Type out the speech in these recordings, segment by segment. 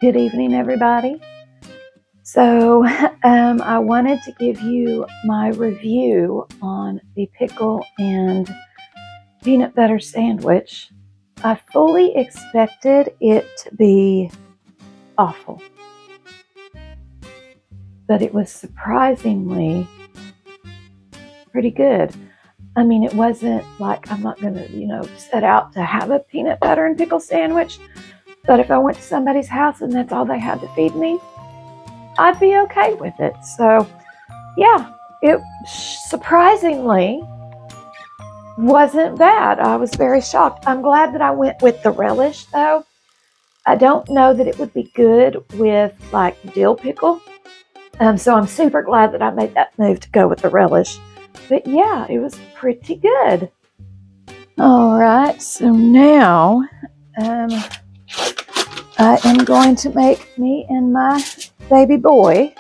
Good evening, everybody. So I wanted to give you my review on the pickle and peanut butter sandwich. I fully expected it to be awful, but it was surprisingly pretty good. I mean, it wasn't like I'm not going to, set out to have a peanut butter and pickle sandwich. But if I went to somebody's house and that's all they had to feed me, I'd be okay with it. So, yeah, it surprisingly wasn't bad. I was very shocked. I'm glad that I went with the relish, though. I don't know that it would be good with, like, dill pickle. So I'm super glad that I made that move to go with the relish. But, yeah, it was pretty good. All right, so now I am going to make me and my baby boy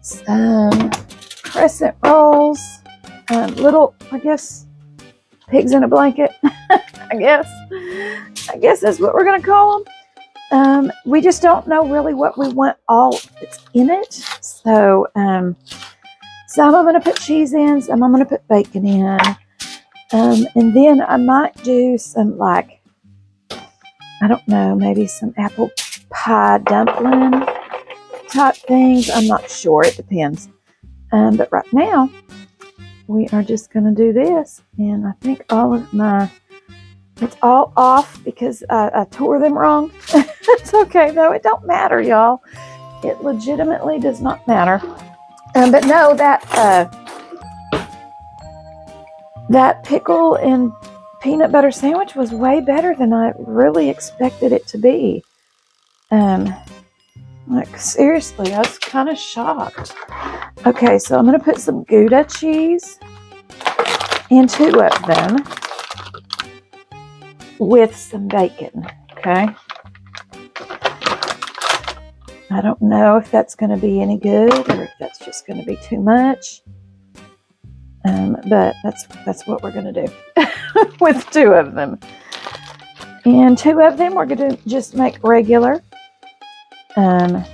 some crescent rolls, little, I guess, pigs in a blanket, I guess that's what we're going to call them. We just don't know really what we want all that's in it. So some I'm going to put cheese in, some I'm going to put bacon in. And then I might do some, like, I don't know, maybe some apple pie dumpling type things. I'm not sure. It depends. But right now, we are just going to do this. And I think all of it's all off because I tore them wrong. It's okay, though. It don't matter, y'all. It legitimately does not matter. But no, that pickle and peanut butter sandwich was way better than I really expected it to be. Like, seriously, I was kind of shocked. Okay, so I'm going to put some Gouda cheese in 2 of them with some bacon, okay? I don't know if that's going to be any good or if that's just going to be too much. But that's what we're going to do with 2 of them. And 2 of them we're going to just make regular. And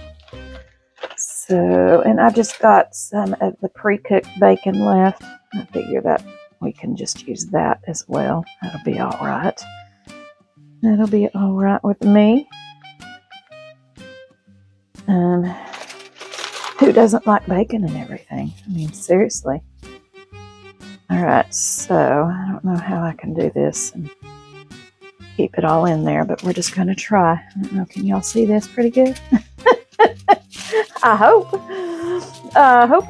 I've just got some of the pre-cooked bacon left. I figure that we can just use that as well. That'll be all right. That'll be all right with me. Who doesn't like bacon and everything? I mean, seriously. All right, so I don't know how I can do this and keep it all in there, but we're just going to try. I don't know, can y'all see this pretty good? I hope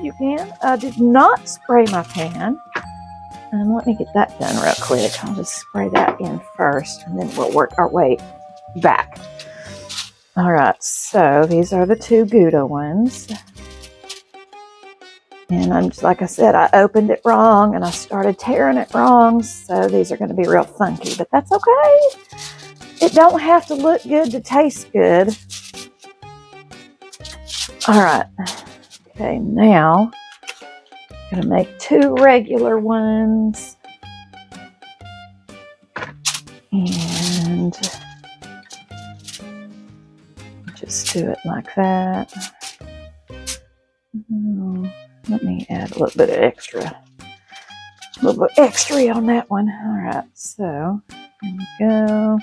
you can. I did not spray my pan. Let me get that done real quick. I'll just spray that in first, and then we'll work our way back. All right, so these are the 2 Gouda ones. And I'm just, like I said, I opened it wrong and I started tearing it wrong. So these are going to be real funky, but that's okay. It don't have to look good to taste good. All right. Okay, now I'm going to make 2 regular ones. And just do it like that. Let me add a little bit of extra. A little bit extra on that one. All right, so here we go.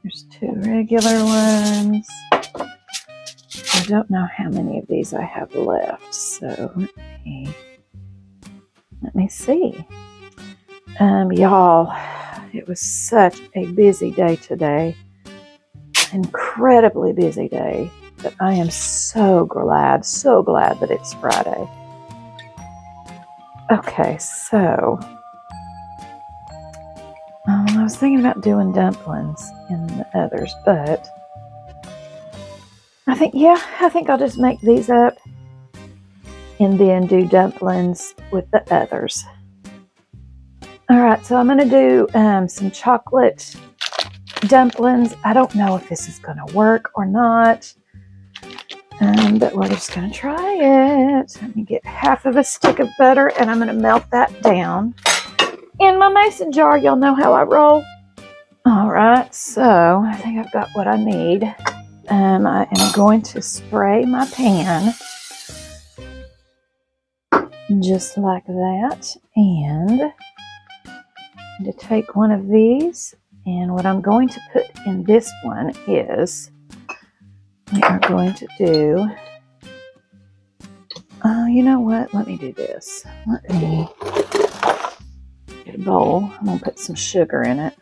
There's 2 regular ones. I don't know how many of these I have left, so let me see. Y'all, it was such a busy day today. Incredibly busy day. But I am so glad that it's Friday. Okay, so I was thinking about doing dumplings in the others, but I think I'll just make these up and then do dumplings with the others. All right, so I'm going to do some chocolate dumplings. I don't know if this is going to work or not. But we're just going to try it. Let me get half of a stick of butter, and I'm going to melt that down in my mason jar. Y'all know how I roll. All right, so I think I've got what I need. I am going to spray my pan just like that, and I'm going to take one of these, and what I'm going to put in this one is we are going to do, you know what, let me do this. Let me get a bowl. I'm going to put some sugar in it.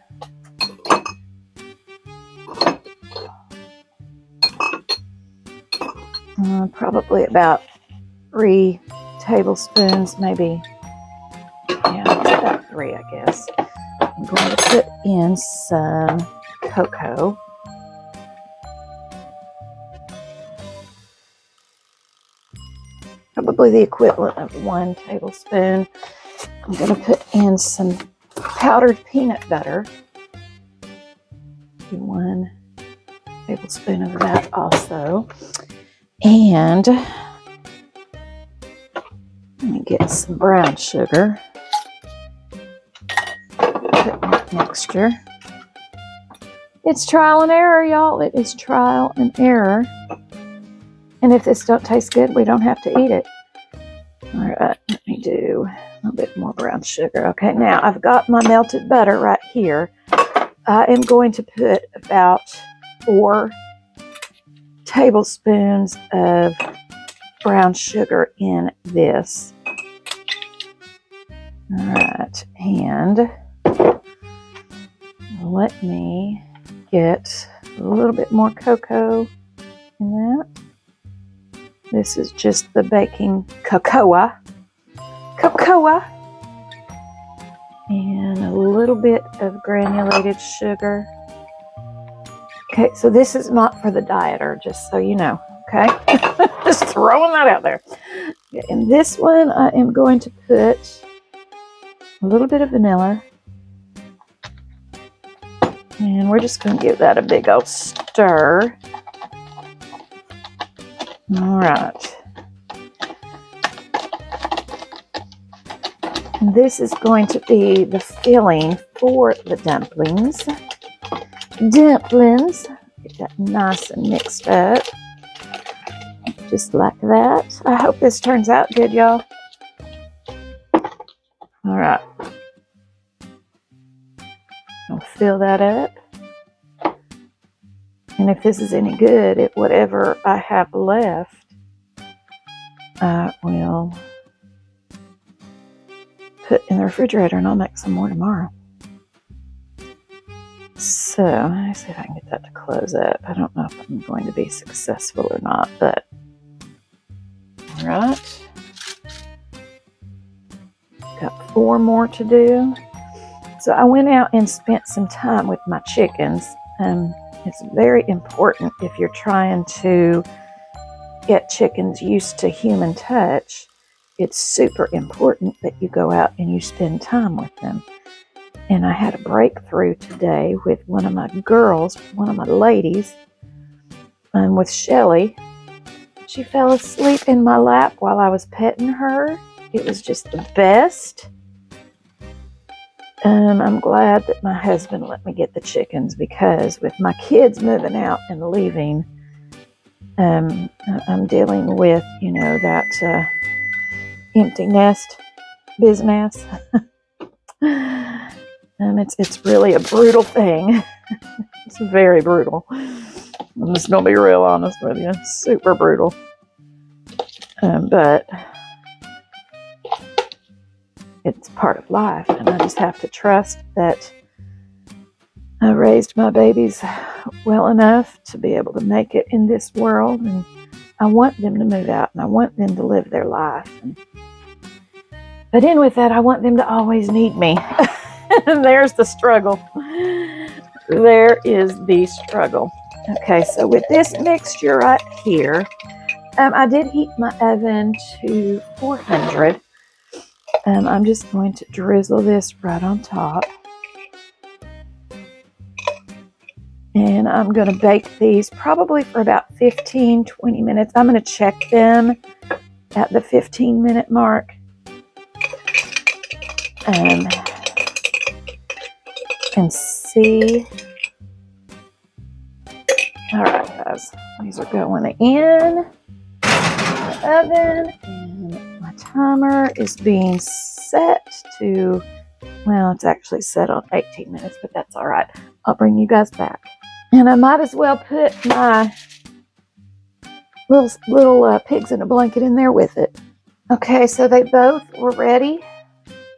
Probably about 3 tablespoons, maybe, yeah, about 3, I guess. I'm going to put in some cocoa. Probably the equivalent of 1 tablespoon. I'm going to put in some powdered peanut butter. Do 1 tablespoon of that also. And let me get some brown sugar. Put in that mixture. It's trial and error, y'all. It is trial and error. And if this don't taste good, we don't have to eat it. All right, let me do a little bit more brown sugar. Okay, now I've got my melted butter right here. I am going to put about 4 tablespoons of brown sugar in this. All right, and let me get a little bit more cocoa in that. This is just the baking cocoa. And a little bit of granulated sugar. Okay, so this is not for the dieter, just so you know, okay? Just throwing that out there. In this one, I am going to put a little bit of vanilla. And we're just going to give that a big old stir. All right. And this is going to be the filling for the dumplings. Get that nice and mixed up. Just like that. I hope this turns out good, y'all. All right. I'll fill that up. And if this is any good, whatever I have left, I will put in the refrigerator, and I'll make some more tomorrow. So, let me see if I can get that to close up. I don't know if I'm going to be successful or not, but all right. Got 4 more to do. So I went out and spent some time with my chickens. It's very important if you're trying to get chickens used to human touch. It's super important that you go out and you spend time with them. And I had a breakthrough today with one of my girls, one of my ladies, with Shelly. She fell asleep in my lap while I was petting her. It was just the best. I'm glad that my husband let me get the chickens, because with my kids moving out and leaving, I'm dealing with, you know, that empty nest business. It's really a brutal thing. It's very brutal. I'm just gonna be real honest with you. Super brutal. But it's part of life, and I just have to trust that I raised my babies well enough to be able to make it in this world, and I want them to move out, and I want them to live their life. But in with that, I want them to always need me. And there's the struggle. There is the struggle. Okay, so with this mixture right here, I did heat my oven to 400. I'm just going to drizzle this right on top. And I'm going to bake these probably for about 15-20 minutes. I'm going to check them at the 15-minute mark. And see. All right, guys, these are going in the oven, and my timer is being set to, well, it's actually set on 18 minutes, but that's all right. I'll bring you guys back. And I might as well put my little pigs in a blanket in there with it. Okay, so they both were ready.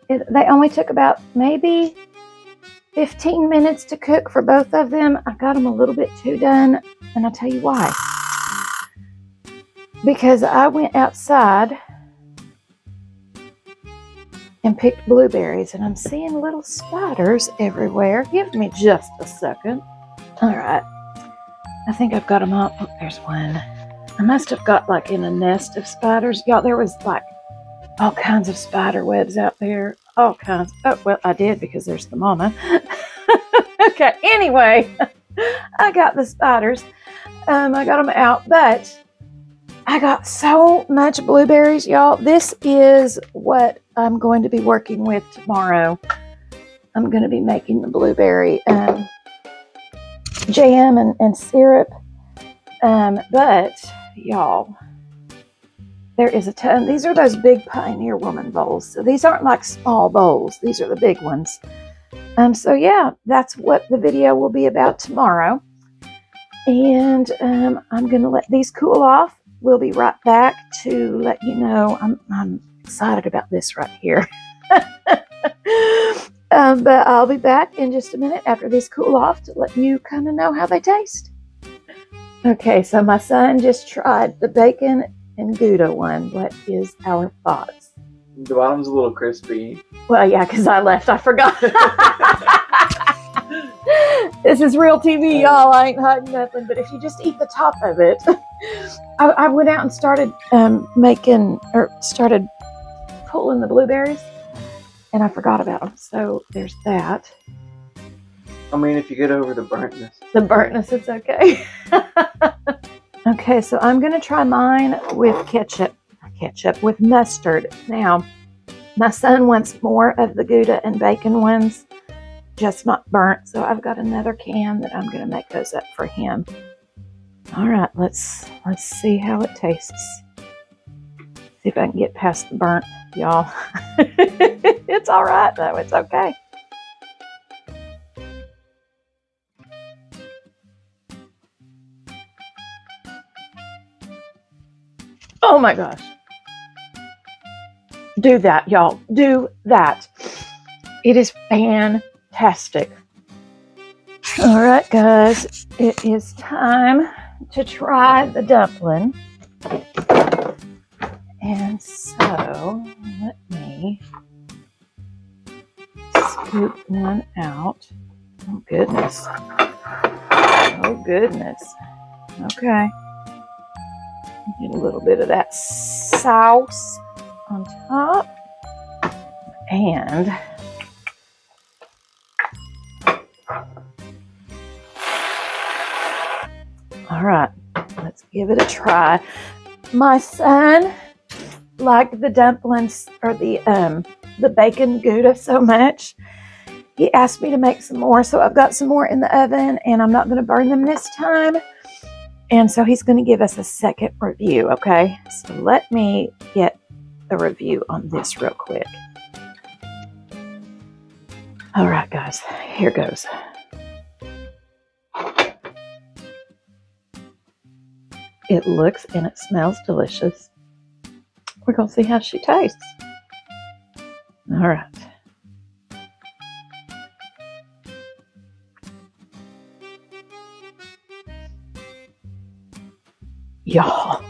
They only took about maybe 15 minutes to cook for both of them. I got them a little bit too done, and I'll tell you why. Because I went outside and picked blueberries, and I'm seeing little spiders everywhere. Give me just a second. All right, I think I've got them all. Oh, there's one. I must have got like in a nest of spiders. Y'all, there was like all kinds of spider webs out there. All kinds. Oh, well, I did because there's the mama. Okay, anyway, I got the spiders. I got them out, but I got so much blueberries, y'all. This is what I'm going to be working with tomorrow. I'm going to be making the blueberry jam and syrup. But, y'all, there is a ton. These are those big Pioneer Woman bowls. So these aren't like small bowls. These are the big ones. So, yeah, that's what the video will be about tomorrow. And I'm going to let these cool off. We'll be right back to let you know. I'm excited about this right here. But I'll be back in just a minute after these cool off to let you kind of know how they taste. Okay, so my son just tried the bacon and Gouda one. What is our thoughts? The bottom's a little crispy. Well, yeah, because I left. I forgot. This is real TV, y'all. I ain't hiding nothing. But if you just eat the top of it. I went out and started started pulling the blueberries. And I forgot about them. So there's that. I mean, if you get over the burntness. The burntness, it's okay. Okay, so I'm going to try mine with with mustard. Now, my son wants more of the Gouda and bacon ones, just not burnt. So I've got another can that I'm going to make those up for him. All right, let's see how it tastes. See if I can get past the burnt, y'all. It's all right, though. It's okay. Oh my gosh. Do that, y'all. Do that. It is fantastic. All right, guys. It is time to try the dumpling. And so, let me scoop one out. Oh, goodness. Oh, goodness. Okay. Get a little bit of that sauce on top. And all right, let's give it a try. My son liked the dumplings or the bacon Gouda so much. He asked me to make some more, so I've got some more in the oven, and I'm not going to burn them this time. And so he's going to give us a second review, okay? So let me get the review on this real quick. All right, guys, here goes. It looks and it smells delicious. We're going to see how she tastes. All right. Y'all.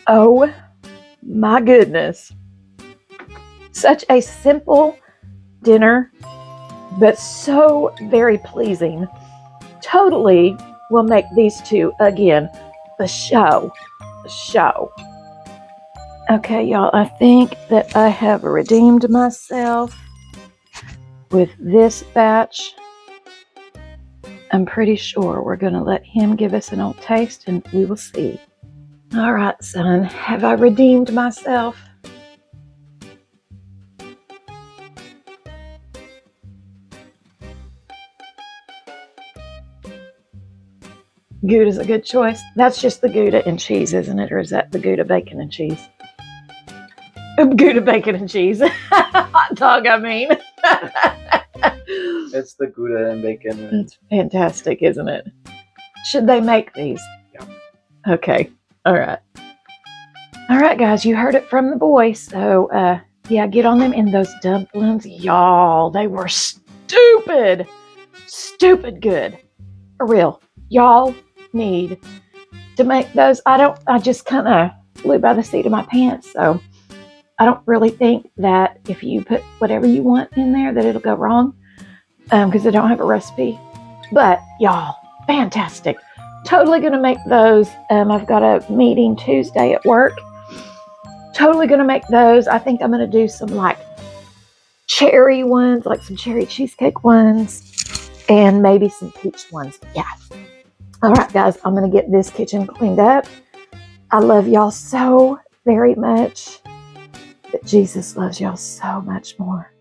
Oh my goodness. Such a simple dinner, but so very pleasing. Totally will make these two, again, the show. The show. Okay, y'all, I think that I have redeemed myself with this batch. I'm pretty sure we're going to let him give us an old taste, and we will see. All right, son, have I redeemed myself? Gouda's a good choice. That's just the Gouda and cheese, isn't it? Or is that the Gouda bacon and cheese? Gouda bacon and cheese. Hot dog, I mean. It's the Gouda and bacon. It's fantastic, isn't it? Should they make these? Yeah. Okay. All right. All right, guys. You heard it from the boy. So, yeah, get on them. And those dumplings, y'all, they were stupid. Stupid good. For real. Y'all need to make those. I just kind of flew by the seat of my pants. So, I don't really think that if you put whatever you want in there that it'll go wrong. Because I don't have a recipe. But, y'all, fantastic. Totally going to make those. I've got a meeting Tuesday at work. Totally going to make those. I think I'm going to do some, like, cherry ones, like some cherry cheesecake ones, and maybe some peach ones. Yeah. All right, guys, I'm going to get this kitchen cleaned up. I love y'all so very much, but Jesus loves y'all so much more.